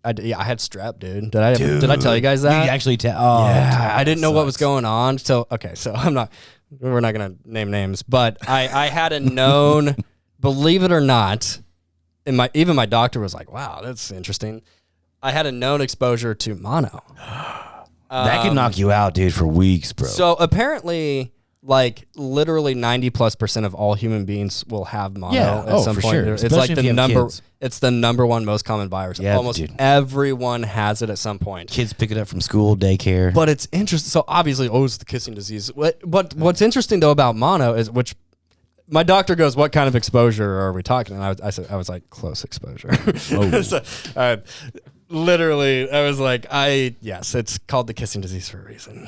I had strep, dude. Did I tell you guys that? You actually I didn't know what was going on. So we're not gonna name names, but I had a known, believe it or not, even my doctor was like, wow, that's interesting. I had a known exposure to mono. That could knock you out, dude, for weeks, bro. So apparently, like literally 90+% of all human beings will have mono at some point. Sure. It's like kids. It's the number one most common virus. Yeah, almost everyone has it at some point. Kids pick it up from school, daycare. But it's interesting. So obviously, it's the kissing disease. What's interesting though about mono is my doctor goes, what kind of exposure are we talking? And I was like, close exposure. Oh. So, literally, I was like, yes, it's called the kissing disease for a reason.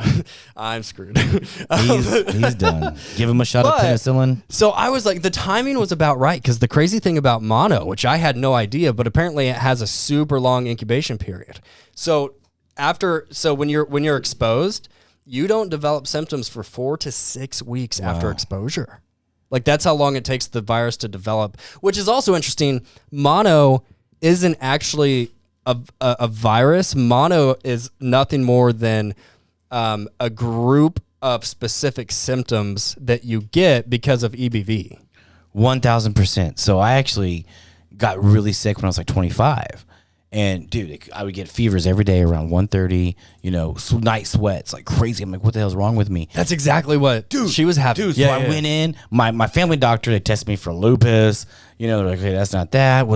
I'm screwed. He's done. Give him a shot of penicillin. So I was like, the timing was about right, because the crazy thing about mono, which I had no idea, but apparently it has a super long incubation period. So when you're exposed, you don't develop symptoms for 4 to 6 weeks after exposure. Like that's how long it takes the virus to develop, which is also interesting. Mono isn't actually a virus. Mono is nothing more than a group of specific symptoms that you get because of EBV. 1,000%. So I actually got really sick when I was like 25. And dude, I would get fevers every day around 1:30, night sweats like crazy. I'm like, what the hell's wrong with me? That's exactly what she was having. Dude, so I went in, my family doctor, they tested me for lupus. They're like, okay, that's not that.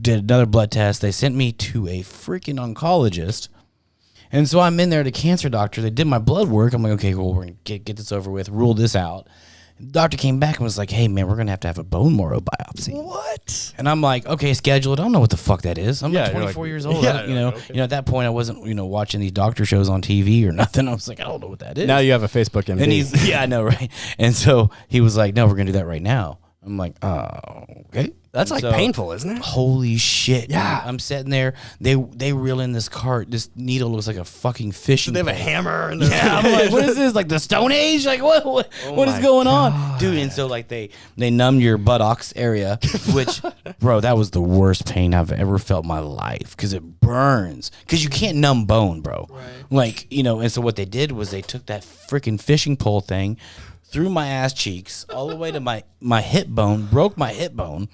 Did another blood test. They sent me to a freaking oncologist. And so I'm in there at a cancer doctor. They did my blood work. I'm like, okay, well, we're going to get this over with, rule this out. The doctor came back and was like, hey, man, we're going to have a bone marrow biopsy. What? And I'm like, okay, schedule it. I don't know what the fuck that is. I'm like 24 years old. Okay. At that point, I wasn't, watching these doctor shows on TV or nothing. I was like, I don't know what that is. Now you have a Facebook MD. And I know, right? And so he was like, no, we're going to do that right now. I'm like, oh, okay. That's like painful, isn't it? Holy shit. Yeah. Dude. I'm sitting there. They reel in this cart. This needle looks like a fucking fishing They have a hammer. And I'm like, what is this? Like the Stone Age? Like what is going on? Dude, and so like they numb your buttocks area, which, bro, that was the worst pain I've ever felt in my life because it burns. Because you can't numb bone, bro. Right. Like, and so what they did was they took that freaking fishing pole thing, through my ass cheeks, all the way to my hip bone, broke my hip bone,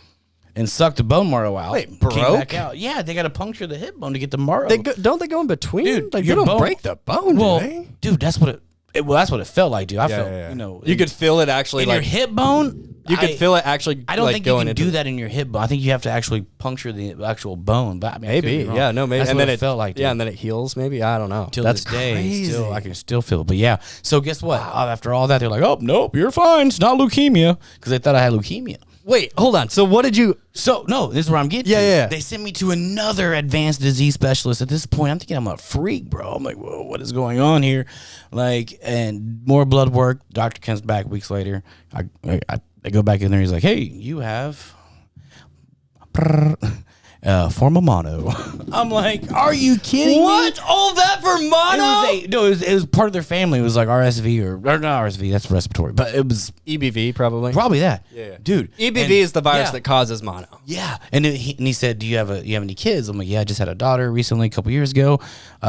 and sucked the bone marrow out. Wait, broke? Came back out. Yeah, they got to puncture the hip bone to get the marrow. Don't they go in between? Dude, like, they don't break the bone, do they? Dude, that's what it felt like, dude. I felt, you could feel it actually. In your hip bone? You could feel it actually. I don't think you can do that in your hip bone. I think you have to actually puncture the actual bone. But maybe, maybe. That's and then it felt like. Yeah, and then it heals. Maybe, I don't know. Till that's this day, crazy. I can still feel it. But yeah, so guess what? After all that, they're like, "Oh nope, you're fine. It's not leukemia," because they thought I had leukemia. Wait, hold on. So what did you? So no, this is where I'm getting. Yeah. They sent me to another advanced disease specialist. At this point, I'm thinking I'm a freak, bro. I'm like, whoa, what is going on here? Like, and more blood work. Doctor comes back weeks later. I go back in there. He's like, hey, you have form of mono. I'm like, are you kidding me? What? All that for mono? It was part of their family. It was like RSV or not RSV. That's respiratory, but it was EBV probably. Probably that. Yeah. Dude. EBV is the virus that causes mono. Yeah. And he said, do you have any kids? I'm like, yeah, I just had a daughter recently, a couple years ago.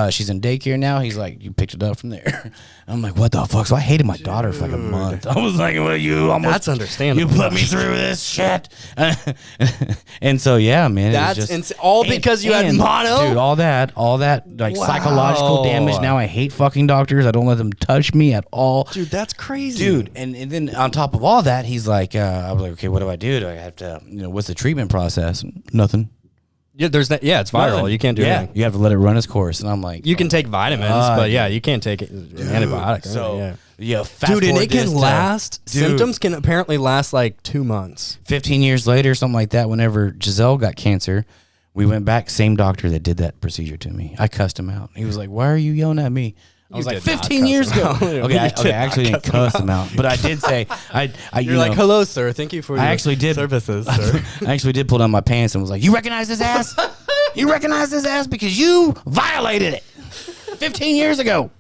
She's in daycare now. He's like, you picked it up from there. I'm like, what the fuck? So I hated my daughter for like a month. I was like, well, you almost. That's understandable. You put me through this shit. And so, yeah, man. That's all because you had mono? Dude, all that like psychological damage. Now I hate fucking doctors. I don't let them touch me at all. Dude, that's crazy. Dude, and then on top of all that, he's like, I was like, okay, what do I do? Do I have to, what's the treatment process? Nothing. Yeah, there's that. Yeah, it's viral. Nothing. You can't do anything. You have to let it run its course. And I'm like, you can take vitamins, but you can't take antibiotics. So dude, and it can last. Symptoms can apparently last like 2 months. 15 years later, something like that. Whenever Giselle got cancer, we went back. Same doctor that did that procedure to me. I cussed him out. He was like, "Why are you yelling at me?" I was like, 15 years ago. Okay, I actually didn't cuss him out, but I did say, You're like, hello, sir. Thank you for your services, sir. I actually did pull down my pants and was like, you recognize this ass? You recognize this ass because you violated it 15 years ago.